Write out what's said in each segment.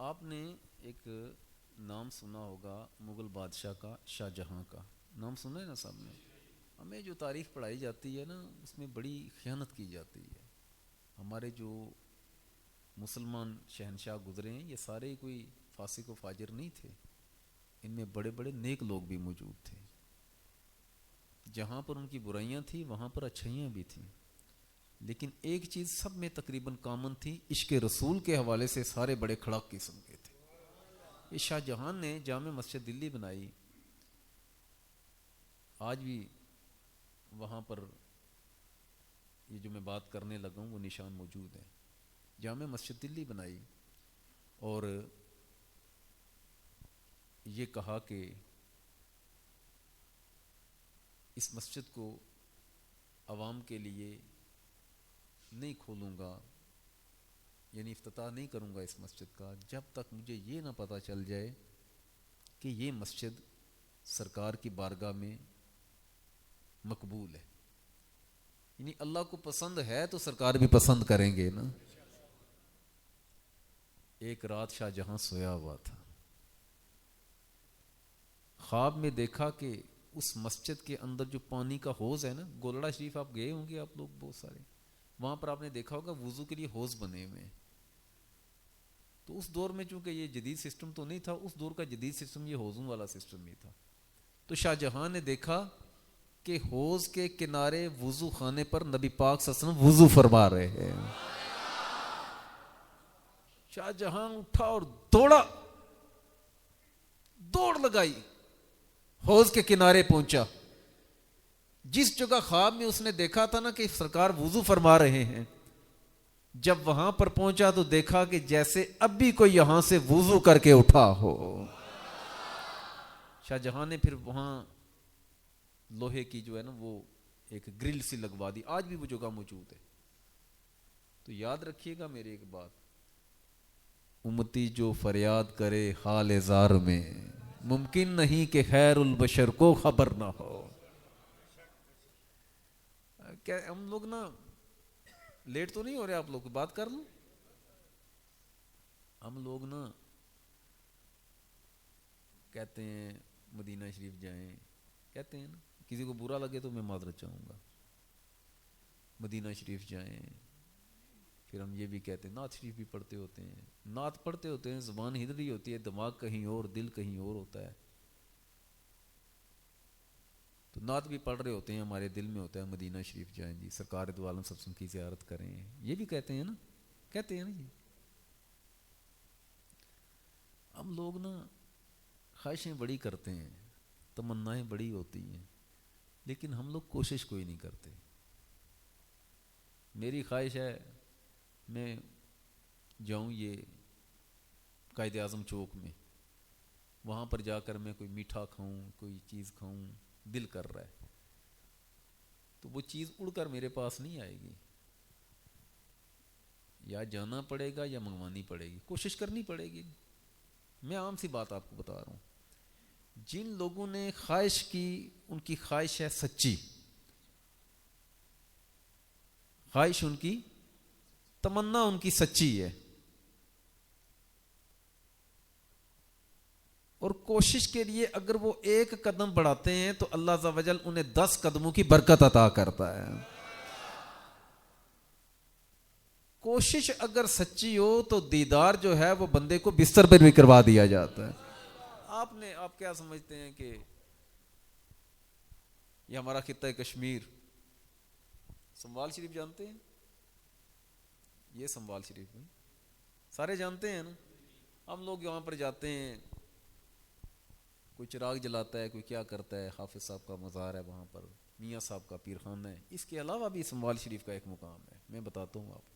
آپ نے ایک نام سنا ہوگا مغل بادشاہ کا، شاہ جہاں کا نام سنا ہے نا صاحب نے؟ ہمیں جو تاریخ پڑھائی جاتی ہے نا اس میں بڑی خیانت کی جاتی ہے. ہمارے جو مسلمان شہنشاہ گزرے ہیں یہ سارے کوئی فاسق و فاجر نہیں تھے، ان میں بڑے بڑے نیک لوگ بھی موجود تھے. جہاں پر ان کی برائیاں تھیں وہاں پر اچھائیاں بھی تھیں، لیکن ایک چیز سب میں تقریباً کامن تھی، عشق رسول کے حوالے سے سارے بڑے کھڑک قسم کے تھے. یہ شاہ جہاں نے جامع مسجد دلی بنائی، آج بھی وہاں پر یہ جو میں بات کرنے لگا ہوں وہ نشان موجود ہے. جامع مسجد دلی بنائی اور یہ کہا کہ اس مسجد کو عوام کے لیے نہیں کھولوں گا، یعنی افتتاح نہیں کروں گا اس مسجد کا جب تک مجھے یہ نہ پتہ چل جائے کہ یہ مسجد سرکار کی بارگاہ میں مقبول ہے. یعنی اللہ کو پسند ہے تو سرکار بھی پسند کریں گے نا. ایک رات شاہ جہاں سویا ہوا تھا، خواب میں دیکھا کہ اس مسجد کے اندر جو پانی کا حوض ہے نا، گولڑا شریف آپ گئے ہوں گے آپ لوگ بہت سارے، وہاں پر آپ نے دیکھا ہوگا وضو کے لیے حوض بنے ہوئے ہیں. تو اس دور میں چونکہ یہ جدید سسٹم تو نہیں تھا، اس دور کا جدید سسٹم یہ حوضوں والا سسٹم نہیں تھا. تو شاہ جہاں نے دیکھا کہ حوض کے کنارے وضو خانے پر نبی پاک صلی اللہ علیہ وسلم وضو فرما رہے ہیں. شاہ جہاں اٹھا اور دوڑ لگائی، حوض کے کنارے پہنچا. جس جگہ خواب میں اس نے دیکھا تھا نا کہ سرکار وضو فرما رہے ہیں، جب وہاں پر پہنچا تو دیکھا کہ جیسے اب بھی کوئی یہاں سے وضو کر کے اٹھا ہو. شاہ جہاں نے پھر وہاں لوہے کی جو ہے نا وہ ایک گرل سی لگوا دی، آج بھی وہ جگہ موجود ہے. تو یاد رکھیے گا میری ایک بات، امتی جو فریاد کرے حال زار میں، ممکن نہیں کہ خیر البشر کو خبر نہ ہو. کیا ہم لوگ نا لیٹ تو نہیں ہو رہے؟ آپ لوگ بات کر لوں. ہم لوگ نا کہتے ہیں مدینہ شریف جائیں، کہتے ہیں نا، کسی کو برا لگے تو میں معذرت چاہوں گا. مدینہ شریف جائیں، پھر ہم یہ بھی کہتے ہیں نعت شریف بھی پڑھتے ہوتے ہیں. نعت پڑھتے ہوتے ہیں، زبان ہل رہی ہوتی ہے، دماغ کہیں اور دل کہیں اور ہوتا ہے. تو نعت بھی پڑھ رہے ہوتے ہیں، ہمارے دل میں ہوتا ہے مدینہ شریف جائیں جی، سرکار دو عالم صلی اللہ علیہ وسلم کی زیارت کریں. یہ بھی کہتے ہیں نا، کہتے ہیں نا جی. ہم لوگ نا خواہشیں بڑی کرتے ہیں، تمنائیں بڑی ہوتی ہیں، لیکن ہم لوگ کوشش کوئی نہیں کرتے. میری خواہش ہے میں جاؤں یہ قائد اعظم چوک میں، وہاں پر جا کر میں کوئی میٹھا کھاؤں، کوئی چیز کھاؤں، دل کر رہا ہے. تو وہ چیز اڑ کر میرے پاس نہیں آئے گی، یا جانا پڑے گا یا منگوانی پڑے گی، کوشش کرنی پڑے گی. میں عام سی بات آپ کو بتا رہا ہوں. جن لوگوں نے خواہش کی ان کی خواہش ہے سچی، خواہش ان کی، تمنا ان کی سچی ہے، اور کوشش کے لیے اگر وہ ایک قدم بڑھاتے ہیں تو اللہ عز و جل انہیں 10 قدموں کی برکت عطا کرتا ہے. کوشش اگر سچی ہو تو دیدار جو ہے وہ بندے کو بستر پر بھی کروا دیا جاتا ہے. آپ کیا سمجھتے ہیں کہ یہ ہمارا خطہ کشمیر، سنبھال شریف جانتے ہیں؟ یہ سنبھال شریف میں سارے جانتے ہیں نا. ہم لوگ یہاں پر جاتے ہیں، کوئی چراغ جلاتا ہے، کوئی کیا کرتا ہے، حافظ صاحب کا مزار ہے وہاں پر، میاں صاحب کا پیر خانہ ہے. اس کے علاوہ بھی سنبھال شریف کا ایک مقام ہے، میں بتاتا ہوں آپ کو.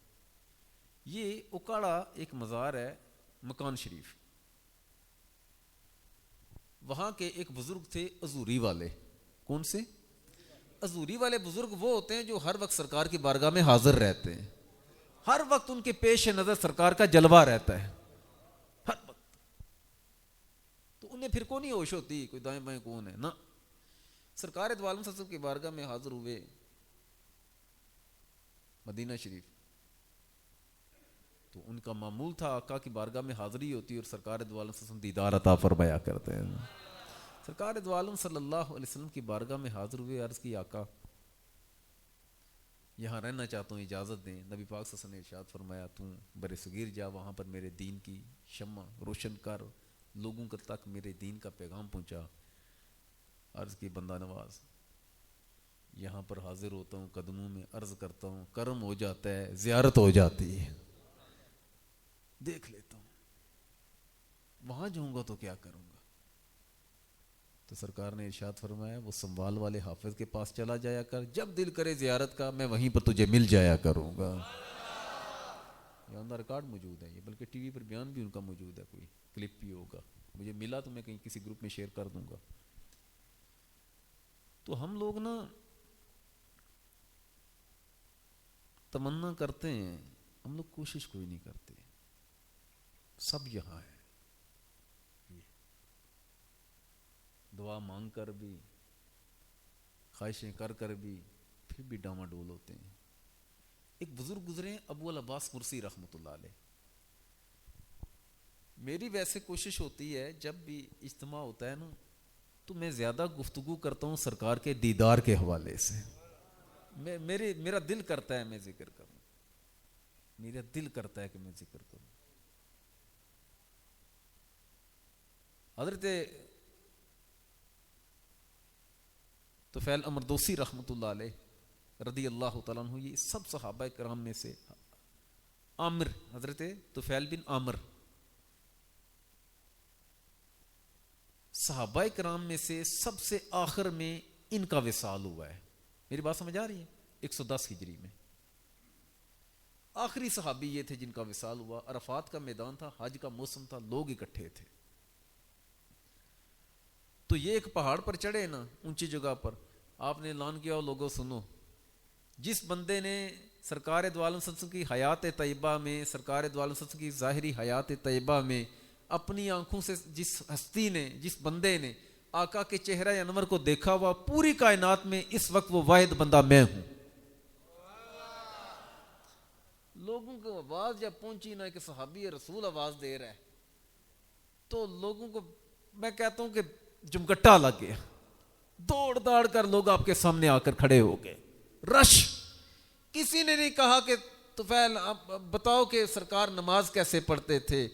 یہ اکاڑا ایک مزار ہے، مکان شریف. وہاں کے ایک بزرگ تھے ازوری والے. کون سے؟ ازوری والے بزرگ وہ ہوتے ہیں جو ہر وقت سرکار کی بارگاہ میں حاضر رہتے ہیں، ہر وقت ان کے پیش نظر سرکار کا جلوہ رہتا ہے، ہر وقت. تو انہیں پھر کون ہی ہوش ہوتی کوئی دائیں بائیں کون ہے نا. سرکار دو عالم صلی اللہ علیہ وسلم کی بارگاہ میں حاضر ہوئے مدینہ شریف. تو ان کا معمول تھا آقا کی بارگاہ میں حاضری ہوتی اور سرکار دو عالم صلی اللہ علیہ وسلم دیدار عطا فرمایا کرتے ہیں. سرکار دو عالم صلی اللہ علیہ وسلم کی بارگاہ میں حاضر ہوئے, عرض کی آقا یہاں رہنا چاہتا ہوں, اجازت دیں. نبی پاک صلی اللہ علیہ وسلم نے ارشاد فرمایا تم بر صغیر جا, وہاں پر میرے دین کی شمع روشن کر, لوگوں تک میرے دین کا پیغام پہنچا. عرض کی بندہ نواز یہاں پر حاضر ہوتا ہوں, قدموں میں عرض کرتا ہوں, کرم ہو جاتا ہے, زیارت ہو جاتی ہے, دیکھ لیتا ہوں, وہاں جاؤں گا تو کیا کروں گا. تو سرکار نے ارشاد فرمایا وہ سنبھال والے حافظ کے پاس چلا جایا کر, جب دل کرے زیارت کا میں وہیں پر تجھے مل جایا کروں گا. یہ اندر ریکارڈ موجود ہے, یہ بلکہ ٹی وی پر بیان بھی ان کا موجود ہے, کوئی کلپ بھی ہوگا, مجھے ملا تو میں کہیں کسی گروپ میں شیئر کر دوں گا. تو ہم لوگ نا تمنا کرتے ہیں, ہم لوگ کوشش کوئی نہیں کرتے. سب یہاں ہے, دعا مانگ کر بھی, خواہشیں کر کر بھی, پھر بھی ڈاما ڈول ہوتے ہیں. ایک بزرگ گزرے ابو العباس مرسی رحمۃ اللہ علیہ. میری ویسے کوشش ہوتی ہے جب بھی اجتماع ہوتا ہے نا تو میں زیادہ گفتگو کرتا ہوں سرکار کے دیدار کے حوالے سے. میرا دل کرتا ہے میں ذکر کروں, میرا دل کرتا ہے کہ میں ذکر کروں. حضرت طفیل امر دوسی رحمۃ اللہ علیہ رضی اللہ تعالیٰ عنہ, یہ سب صحابہ کرام میں سے عامر, حضرت طفیل بن عامر صحابہ کرام میں سے سب سے آخر میں ان کا وصال ہوا ہے. میری بات سمجھ آ رہی ہے؟ 110 ہجری میں آخری صحابی یہ تھے جن کا وصال ہوا. عرفات کا میدان تھا, حج کا موسم تھا, لوگ اکٹھے تھے. تو یہ ایک پہاڑ پر چڑھے نا, اونچی جگہ پر, آپ نے اعلان کیا ہو لوگوں سنو, جس بندے نے سرکار دو عالم صلی اللہ علیہ وسلم کی حیات طیبہ میں, سرکار دو عالم صلی اللہ علیہ وسلم کی ظاہری حیات طیبہ میں اپنی آنکھوں سے, جس ہستی نے, جس بندے نے آقا کے چہرہ انور کو دیکھا ہوا, پوری کائنات میں اس وقت وہ واحد بندہ میں ہوں. لوگوں کو آواز جب پہنچی نا کہ صحابی رسول آواز دے رہا ہے, تو لوگوں کو میں کہتا ہوں کہ جمگٹا لگ گیا. دوڑ داڑ کر لوگ آپ کے سامنے آ کر کھڑے ہو گئے, رش. کسی نے نہیں کہا کہ طفیل بتاؤ کہ سرکار نماز کیسے پڑھتے تھے,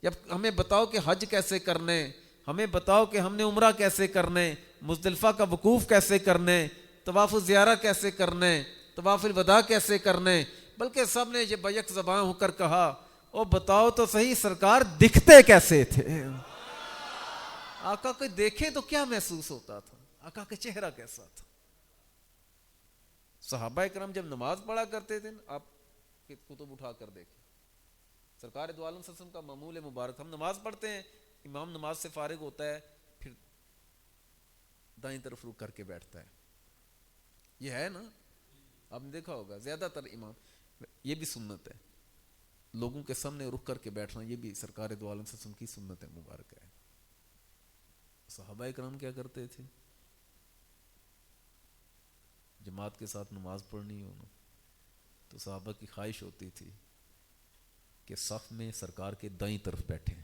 یا ہمیں بتاؤ کہ حج کیسے کرنے, ہمیں بتاؤ کہ ہم نے عمرہ کیسے کرنے, مزدلفہ کا وقوف کیسے کرنے, طواف الزیارہ کیسے کرنے, طواف الوداع کیسے کرنے, بلکہ سب نے یہ بیک زبان ہو کر کہا او بتاؤ تو صحیح سرکار دکھتے کیسے تھے. آقا کو دیکھیں تو کیا محسوس ہوتا تھا, آقا کا چہرہ کیسا تھا. صحابہ کرام جب نماز پڑھا کرتے تھے, آپ کتب اٹھا کر دیکھیں, سرکار دو عالم صلی اللہ علیہ وسلم کا معمول مبارک, ہم نماز پڑھتے ہیں, امام نماز سے فارغ ہوتا ہے, پھر دائیں طرف رخ کر کے بیٹھتا ہے. یہ ہے نا, آپ نے دیکھا ہوگا زیادہ تر امام, یہ بھی سنت ہے, لوگوں کے سامنے رخ کر کے بیٹھنا, یہ بھی سرکار دو عالم صلی اللہ علیہ وسلم کی سنت ہے مبارک ہے. صحابہ کرام کیا کرتے تھے, جماعت کے ساتھ نماز پڑھنی ہو تو صحابہ کی خواہش ہوتی تھی کہ صف میں سرکار کے دائیں طرف بیٹھیں.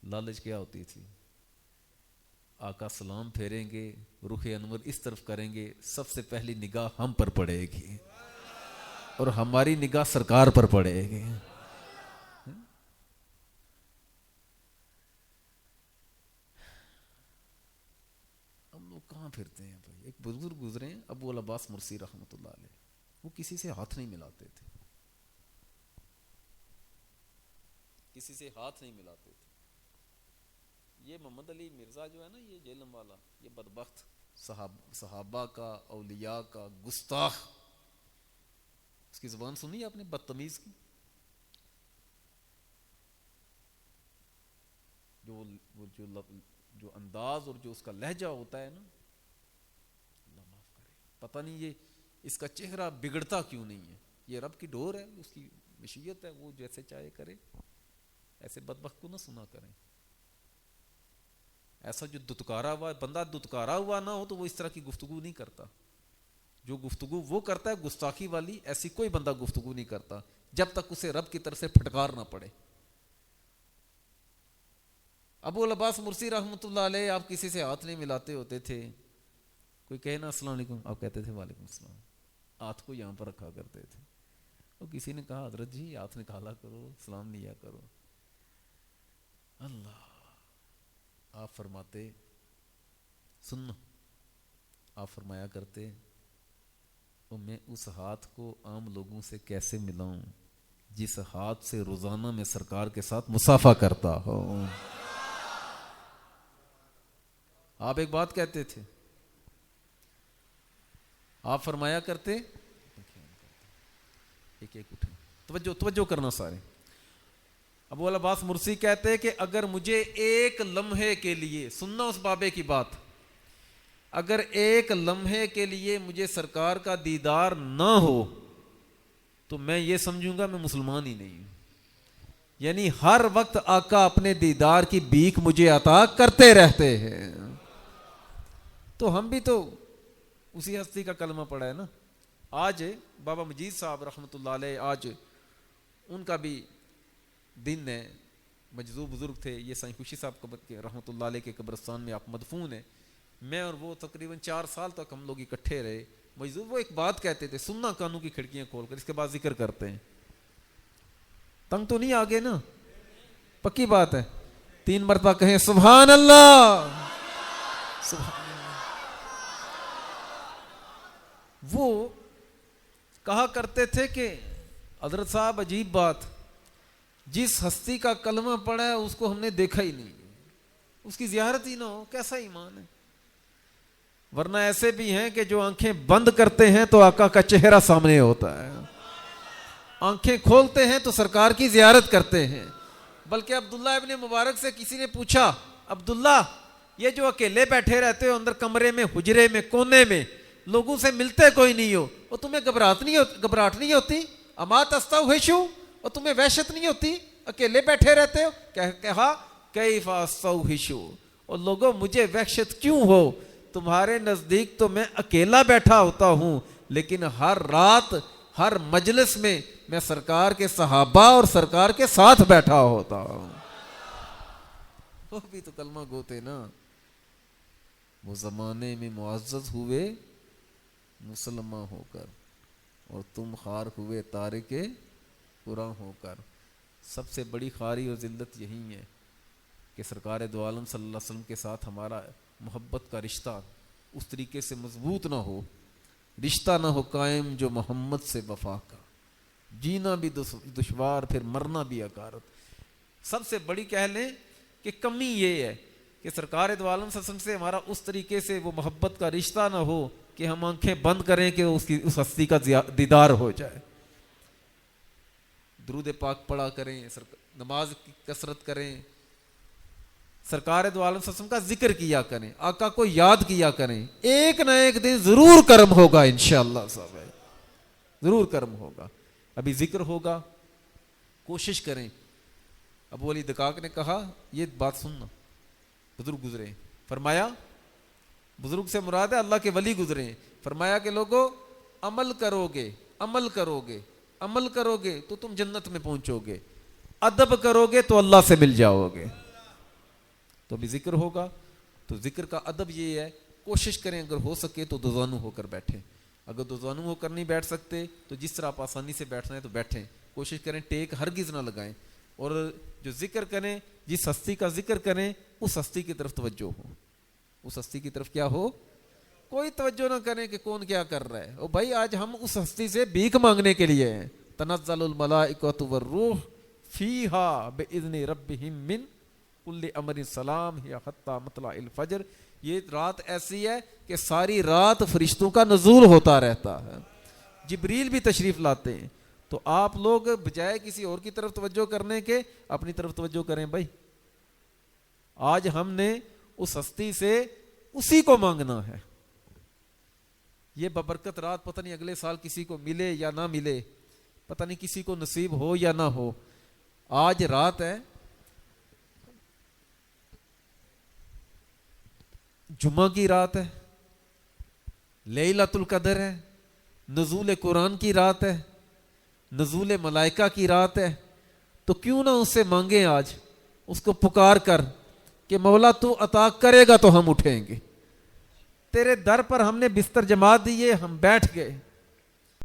لالچ کیا ہوتی تھی, آقا سلام پھیریں گے, رخ انور اس طرف کریں گے, سب سے پہلی نگاہ ہم پر پڑے گی اور ہماری نگاہ سرکار پر پڑے گی. ہم لوگ کہاں پھرتے ہیں بھائی. ایک بزرگ گزرے ہیں ابو العباس مرسی رحمۃ اللہ علیہ, وہ کسی سے ہاتھ نہیں ملاتے تھے, کسی سے ہاتھ نہیں ملاتے تھے. یہ محمد علی مرزا جو ہے نا, یہ جیلم والا, یہ بدبخت صحابہ کا, اولیاء کا گستاخ, اس کی زبان سنی آپ نے, بدتمیز کی. جو انداز اور جو اس کا لہجہ ہوتا ہے نا, اللہ معاف کرے, پتہ نہیں یہ اس کا چہرہ بگڑتا کیوں نہیں ہے. یہ رب کی ڈور ہے, اس کی مشیت ہے, وہ جیسے چاہے کرے. ایسے بدبخت کو نہ سنا کریں. ایسا جو دتکارا ہوا بندہ, دتکارا ہوا نہ ہو تو وہ اس طرح کی گفتگو نہیں کرتا. جو گفتگو وہ کرتا ہے گستاخی والی, ایسی کوئی بندہ گفتگو نہیں کرتا. جب تک اسے رب کی طرف سے پھٹکار نہ پڑے. ابو العباس مرسی رحمۃ اللہ علیہ آپ کسی سے ہاتھ نہیں ملاتے ہوتے تھے. کوئی کہے نا السلام علیکم, آپ کہتے تھے وعلیکم السلام, ہاتھ کو یہاں پر رکھا کرتے تھے. اور کسی نے کہا حضرت جی ہاتھ نکالا کرو, سلام لیا کرو. اللہ, آپ فرماتے سننا, آپ فرمایا کرتے اور میں اس ہاتھ کو عام لوگوں سے کیسے ملاؤں جس ہاتھ سے روزانہ میں سرکار کے ساتھ مصافحہ کرتا ہوں. آپ ایک بات کہتے تھے, آپ فرمایا کرتے, ایک ایک اٹھیں, توجہ کرنا سارے. ابو العباس مرسی کہتے کہ اگر مجھے ایک لمحے کے لیے, سننا اس بابے کی بات, اگر ایک لمحے کے لیے مجھے سرکار کا دیدار نہ ہو تو میں یہ سمجھوں گا میں مسلمان ہی نہیں ہوں. یعنی ہر وقت آقا اپنے دیدار کی بھیک مجھے عطا کرتے رہتے ہیں. تو ہم بھی تو اسی ہستی کا کلمہ پڑھا ہے نا. آج بابا مجید صاحب رحمۃ اللہ علیہ, آج ان کا بھی دن ہے. مجذوب بزرگ تھے یہ سائیں خوشی صاحب رحمۃ اللہ علیہ کے قبرستان میں آپ مدفون ہیں. میں اور وہ تقریباً 4 سال تک ہم لوگ اکٹھے رہے. مجذوب وہ ایک بات کہتے تھے, سننا کانوں کی کھڑکیاں کھول کر, اس کے بعد ذکر کرتے ہیں. تنگ تو نہیں آگے نا, پکی بات ہے. 3 مرتبہ کہیں سبحان اللہ, سبحان اللہ. وہ کہا کرتے تھے کہ حضرت صاحب عجیب بات, جس ہستی کا کلمہ پڑھا ہے اس کو ہم نے دیکھا ہی نہیں, اس کی زیارت ہی نہ ہو, کیسا ایمان ہے. ورنہ ایسے بھی ہیں کہ جو آنکھیں بند کرتے ہیں تو آقا کا چہرہ سامنے ہوتا ہے, آنکھیں کھولتے ہیں تو سرکار کی زیارت کرتے ہیں. بلکہ عبداللہ ابن مبارک سے کسی نے پوچھا, عبداللہ یہ جو اکیلے بیٹھے رہتے ہو اندر کمرے میں, حجرے میں, کونے میں, لوگوں سے ملتے کوئی نہیں ہو, اور تمہیں گھبراہٹ نہیں ہوتی؟ اما تستوحشو, اور تمہیں وحشت نہیں ہوتی, اکیلے بیٹھے رہتے ہو؟ کہا کیف استوحشو, اور لوگوں مجھے وحشت کیوں ہو, تمہارے نزدیک تو میں اکیلا بیٹھا ہوتا ہوں, لیکن ہر رات ہر مجلس میں میں سرکار کے صحابہ اور سرکار کے ساتھ بیٹھا ہوتا ہوں. وہ بھی تو کلمہ گوتے نا. وہ زمانے میں معزز ہوئے مسلمان ہو کر, اور تم خوار ہوئے تارک قرآن ہو کر. سب سے بڑی خواری اور ذلت یہی ہے کہ سرکار دو عالم صلی اللہ علیہ وسلم کے ساتھ ہمارا محبت کا رشتہ اس طریقے سے مضبوط نہ ہو, رشتہ نہ ہو قائم جو محمد سے وفا کا, جینا بھی دشوار پھر مرنا بھی حقارت. سب سے بڑی کہہ لیں کہ کمی یہ ہے کہ سرکار دو عالم صلی اللہ علیہ وسلم سے ہمارا اس طریقے سے وہ محبت کا رشتہ نہ ہو کہ ہم آنکھیں بند کریں کہ اس ہستی کا دیدار ہو جائے. درود پاک پڑھا کریں, نماز کی کثرت کریں, سرکار دو عالم صلی اللہ علیہ وسلم کا ذکر کیا کریں, آقا کو یاد کیا کریں. ایک نہ ایک دن ضرور کرم ہوگا انشاءاللہ صاحب, ضرور کرم ہوگا. ابھی ذکر ہوگا, کوشش کریں. ابو علی دقاق نے کہا یہ بات سننا, بزرگ گزرے, فرمایا بزرگ سے مراد ہے اللہ کے ولی گزرے, فرمایا کہ لوگوں عمل کرو گے, عمل کرو گے, عمل کرو گے تو تم جنت میں پہنچو گے, ادب کرو گے تو اللہ سے مل جاؤ گے. تو ابھی ذکر ہوگا, تو ذکر کا ادب یہ ہے, کوشش کریں اگر ہو سکے تو دوزانو ہو کر بیٹھیں. اگر دوزانو ہو کر نہیں بیٹھ سکتے تو جس طرح آپ آسانی سے بیٹھنا ہے تو بیٹھیں, کوشش کریں ٹیک ہرگز نہ لگائیں. اور جو ذکر کریں, جس ہستی کا ذکر کریں اس ہستی کی طرف توجہ ہو, اس ہستی کی طرف کیا ہو, کوئی توجہ نہ کریں کہ کون کیا کر رہا ہے. او بھائی آج ہم اس ہستی سے بھیک مانگنے کے لیے ہیں. تنزل الملائکۃ والروح فیہا باذن ربہم من کل امر سلام ہی حتی مطلع الفجر. یہ رات ایسی ہے کہ ساری رات فرشتوں کا نزول ہوتا رہتا ہے, جبریل بھی تشریف لاتے ہیں. تو آپ لوگ بجائے کسی اور کی طرف توجہ کرنے کے اپنی طرف توجہ کریں. بھائی آج ہم نے اس ہستی سے اسی کو مانگنا ہے. یہ ببرکت رات پتہ نہیں اگلے سال کسی کو ملے یا نہ ملے, پتہ نہیں کسی کو نصیب ہو یا نہ ہو. آج رات ہے, جمعہ کی رات ہے, لیلۃ القدر ہے, نزول قرآن کی رات ہے. نزول ملائکہ کی رات ہے، تو کیوں نہ اس سے مانگیں آج، اس کو پکار کر کہ مولا تو عطا کرے گا تو ہم اٹھیں گے، تیرے در پر ہم نے بستر جما دیے، ہم بیٹھ گئے،